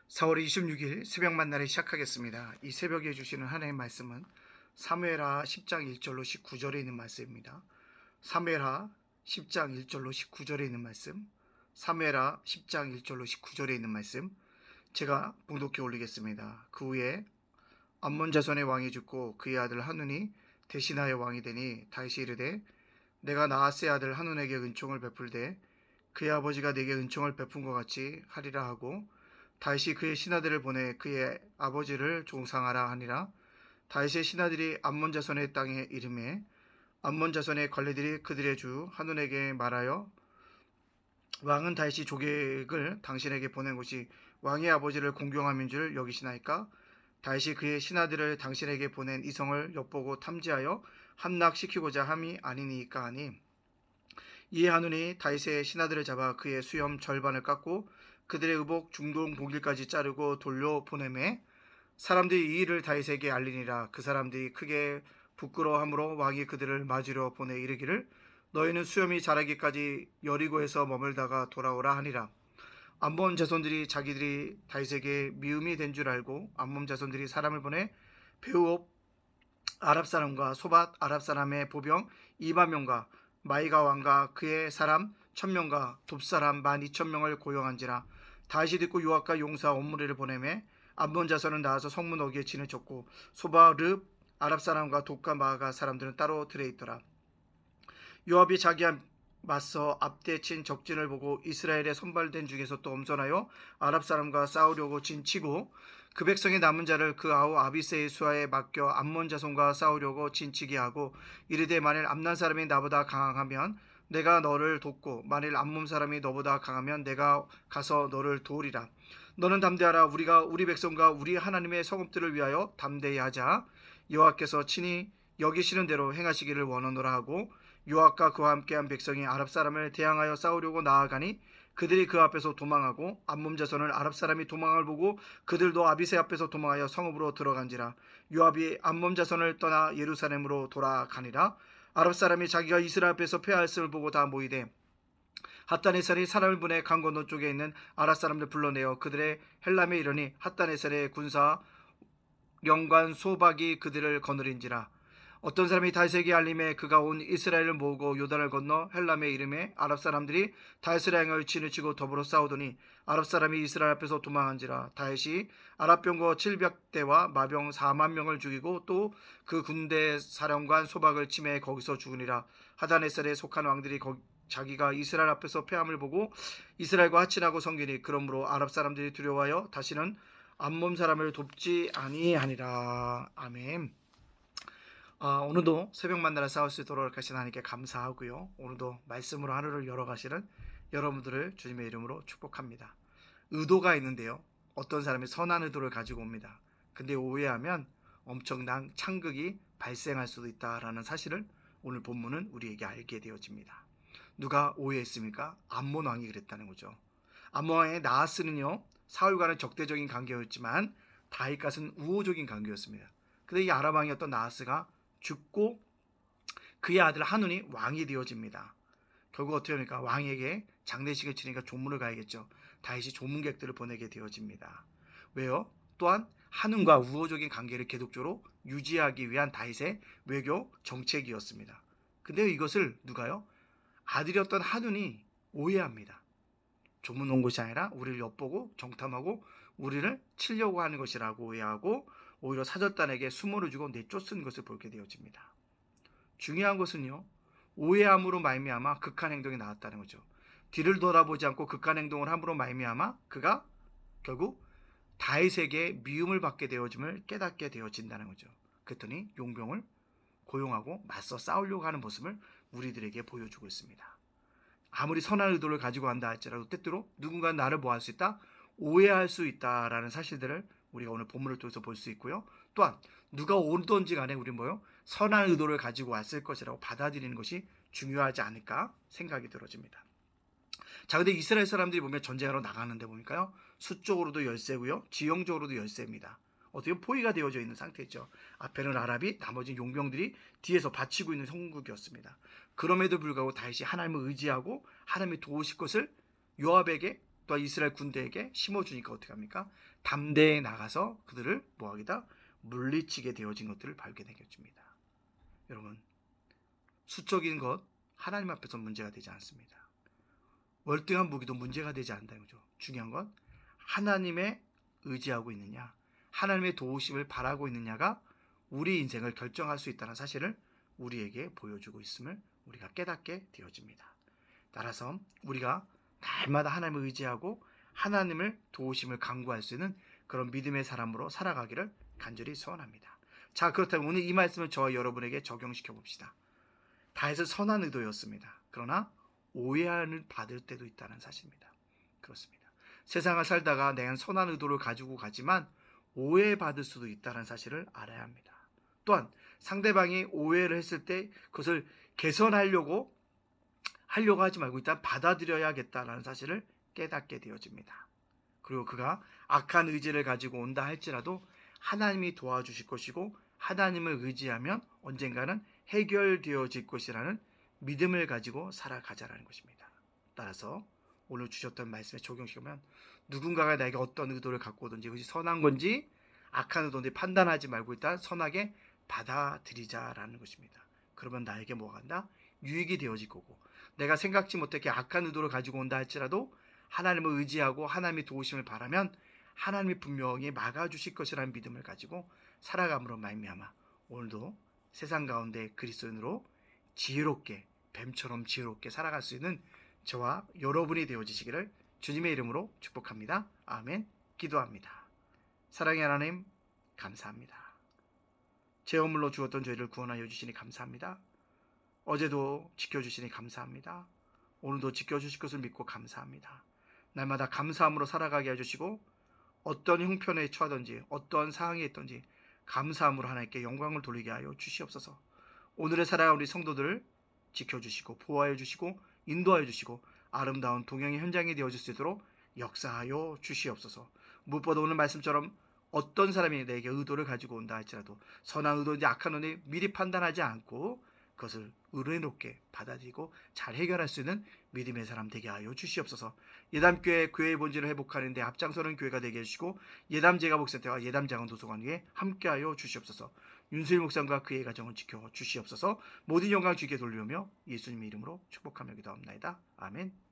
4월 26일 새벽 만나를 시작하겠습니다. 이 새벽에 주시는 하나님의 말씀은 사무엘하 10장 1절로 19절에 있는 말씀입니다. 사무엘하 10장 1절로 19절에 있는 말씀, 사무엘하 10장 1절로 19절에 있는 말씀, 제가 봉독해 올리겠습니다. 그 후에 암몬 자손의 왕이 죽고 그의 아들 한눈이 대신하여 왕이 되니 다윗이 이르되 내가 나하스의 아들 한눈에게 은총을 베풀되 그의 아버지가 내게 은총을 베푼 것 같이 하리라 하고 다윗이 그의 신하들을 보내 그의 아버지를 종상하라 하니라. 다윗의 신하들이 암몬 자손의 땅에 이름에 암몬 자손의 관리들이 그들의 주 한눈에게 말하여 왕은 다윗이 조객을 당신에게 보낸 것이 왕의 아버지를 공경함인 줄 여기시나이까? 다윗이 그의 신하들을 당신에게 보낸 이성을 엿보고 탐지하여 함락시키고자 함이 아니니까 하니, 이에 한눈이 다윗의 신하들을 잡아 그의 수염 절반을 깎고 그들의 의복 중동 보길까지 자르고 돌려 보내매 사람들이 이 일을 다윗에게 알리니라. 그 사람들이 크게 부끄러워함으로 왕이 그들을 맞으려 보내 이르기를 너희는 수염이 자라기까지 여리고에서 머물다가 돌아오라 하니라. 암몬 자손들이 자기들이 다윗에게 미움이 된 줄 알고 암몬 자손들이 사람을 보내 베우옵 아랍 사람과 소밧 아랍 사람의 보병 2만 명과 마이가 왕과 그의 사람 1000명과 돕 사람 12,000명을 고용한지라. 다윗이 듣고 요압과 용사 온무리를 보내매 암몬 자손은 나와서 성문 어귀에 진을 쳤고 소바 릅 아랍 사람과 돕과 마가 사람들은 따로 들에 있더라. 요압이 자기와 맞서 앞대 친 적진을 보고 이스라엘의 선발된 중에서 또 엄선하여 아랍 사람과 싸우려고 진치고 그 백성의 남은 자를 그 아우 아비새의 수하에 맡겨 암몬 자손과 싸우려고 진치게 하고 이르되 만일 암난 사람이 나보다 강하면 내가 너를 돕고 만일 암몬 사람이 너보다 강하면 내가 가서 너를 도우리라. 너는 담대하라. 우리가 우리 백성과 우리 하나님의 성읍들을 위하여 담대히 하자. 여호와께서 친히 여기시는 대로 행하시기를 원하노라 하고 요압과 그와 함께한 백성이 아랍 사람을 대항하여 싸우려고 나아가니 그들이 그 앞에서 도망하고 암몬 자손을 아랍 사람이 도망을 보고 그들도 아비새 앞에서 도망하여 성읍으로 들어간지라. 요압이 암몬 자손을 떠나 예루살렘으로 돌아가니라. 아랍 사람이 자기가 이스라엘 앞에서 패하였음을 보고 다 모이되 핫다네살이 사람을 보내 강 건너 쪽에 있는 아랍 사람들 불러내어 그들의 헬람에 이르니 핫다네살의 군사 영관 소박이 그들을 거느린지라. 어떤 사람이 다윗에게 알림에 그가 온 이스라엘을 모으고 요단을 건너 헬람의 이름에 아랍 사람들이 다윗을 향하여 진을 치고 더불어 싸우더니 아랍 사람이 이스라엘 앞에서 도망한지라. 다윗이 아랍 병거 700대와 마병 4만 명을 죽이고 또 그 군대 사령관 소박을 치매 거기서 죽으니라. 하다네셀에 속한 왕들이 자기가 이스라엘 앞에서 패함을 보고 이스라엘과 하친하고 성기니 그러므로 아랍 사람들이 두려워하여 다시는 암몬 사람을 돕지 아니하니라. 아멘. 오늘도 새벽 만나러 싸울 수 있도록 하신 하나님께 감사하고요. 오늘도 말씀으로 하루를 열어가시는 여러분들을 주님의 이름으로 축복합니다. 의도가 있는데요. 어떤 사람이 선한 의도를 가지고 옵니다. 근데 오해하면 엄청난 창극이 발생할 수도 있다라는 사실을 오늘 본문은 우리에게 알게 되어집니다. 누가 오해했습니까? 암몬 왕이 그랬다는 거죠. 암몬 왕의 나하스는요, 사울과는 적대적인 관계였지만 다윗과는 우호적인 관계였습니다. 근데 이 아람 왕이었던 나하스가 죽고 그의 아들 한눈이 왕이 되어집니다. 결국 어떻게 합니까? 왕에게 장례식을 치니까 조문을 가야겠죠. 다윗이 조문객들을 보내게 되어집니다. 왜요? 또한 한눈과 우호적인 관계를 계속적으로 유지하기 위한 다윗의 외교 정책이었습니다. 근데 이것을 누가요? 아들이었던 한눈이 오해합니다. 조문 온 것이 아니라 우리를 엿보고 정탐하고 우리를 치려고 하는 것이라고 오해하고 오히려 사절단에게 수모를 주고 내쫓은 것을 보게 되어집니다. 중요한 것은요, 오해함으로 말미암아 극한 행동이 나왔다는 거죠. 뒤를 돌아보지 않고 극한 행동을 함으로 말미암아 그가 결국 다윗에게 미움을 받게 되어짐을 깨닫게 되어진다는 거죠. 그랬더니 용병을 고용하고 맞서 싸우려고 하는 모습을 우리들에게 보여주고 있습니다. 아무리 선한 의도를 가지고 한다 할지라도 때때로 누군가 나를 뭐 할 수 있다? 오해할 수 있다라는 사실들을 우리가 오늘 본문을 통해서 볼 수 있고요. 또한 누가 오든지 간에 우리 뭐요? 선한 의도를 가지고 왔을 것이라고 받아들이는 것이 중요하지 않을까 생각이 들어집니다. 자, 근데 이스라엘 사람들이 보면 전쟁하러 나가는데 보니까요, 수적으로도 열세고요, 지형적으로도 열세입니다. 어떻게 보면 포위가 되어져 있는 상태죠. 앞에는 아랍이, 나머지 용병들이 뒤에서 받치고 있는 형국이었습니다. 그럼에도 불구하고 다윗이 하나님을 의지하고 하나님이 도우실 것을 요압에게 또 이스라엘 군대에게 심어주니까 어떻게 합니까? 담대히 나가서 그들을 뭐하기다? 물리치게 되어진 것들을 발견하게 줍니다. 여러분, 수적인 것 하나님 앞에서 문제가 되지 않습니다. 월등한 무기도 문제가 되지 않는다는 거죠. 중요한 건 하나님의 의지하고 있느냐, 하나님의 도우심을 바라고 있느냐가 우리 인생을 결정할 수 있다는 사실을 우리에게 보여주고 있음을 우리가 깨닫게 되어집니다. 따라서 우리가 날마다 하나님을 의지하고 하나님을 도우심을 간구할 수 있는 그런 믿음의 사람으로 살아가기를 간절히 소원합니다. 자, 그렇다면 오늘 이 말씀을 저와 여러분에게 적용시켜 봅시다. 다윗은 선한 의도였습니다. 그러나 오해를 받을 때도 있다는 사실입니다. 그렇습니다. 세상을 살다가 내가 선한 의도를 가지고 가지만 오해받을 수도 있다는 사실을 알아야 합니다. 또한 상대방이 오해를 했을 때 그것을 개선하려고 하지 말고 일단 받아들여야겠다는 사실을 깨닫게 되어집니다. 그리고 그가 악한 의지를 가지고 온다 할지라도 하나님이 도와주실 것이고 하나님을 의지하면 언젠가는 해결되어질 것이라는 믿음을 가지고 살아가자라는 것입니다. 따라서 오늘 주셨던 말씀에 적용시키면 누군가가 나에게 어떤 의도를 갖고 오든지 그것이 선한 건지 악한 의도인지 판단하지 말고 일단 선하게 받아들이자라는 것입니다. 그러면 나에게 뭐가 간다? 유익이 되어질 거고 내가 생각지 못하게 악한 의도를 가지고 온다 할지라도 하나님을 의지하고 하나님의 도우심을 바라면 하나님이 분명히 막아주실 것이라는 믿음을 가지고 살아감으로 말미암아 오늘도 세상 가운데 그리스도인으로 지혜롭게 뱀처럼 지혜롭게 살아갈 수 있는 저와 여러분이 되어지시기를 주님의 이름으로 축복합니다. 아멘. 기도합니다. 사랑의 하나님 감사합니다. 제 허물로 죽었던 저희를 구원하여 주시니 감사합니다. 어제도 지켜주시니 감사합니다. 오늘도 지켜주실 것을 믿고 감사합니다. 날마다 감사함으로 살아가게 해주시고 어떤 형편에 처하든지 어떤 상황에 있든지 감사함으로 하나님께 영광을 돌리게 하여 주시옵소서. 오늘의 살아가는 우리 성도들을 지켜주시고 보호하여 주시고 인도하여 주시고 아름다운 동행의 현장이 되어줄 수 있도록 역사하여 주시옵소서. 무엇보다 오늘 말씀처럼 어떤 사람이 내게 의도를 가지고 온다 할지라도 선한 의도인지 악한 의도인지 미리 판단하지 않고 그것을 의롭게 받아들이고 잘 해결할 수 있는 믿음의 사람 되게 하여 주시옵소서. 예담교회 교회의 본질을 회복하는 데 앞장서는 교회가 되게 해주시고 예담제가 목사님과 예담장원 도서관 위에 함께하여 주시옵소서. 윤수일 목사님과 그의 가정을 지켜 주시옵소서. 모든 영광 주께 돌리오며 예수님의 이름으로 축복하며 기도합나이다. 아멘.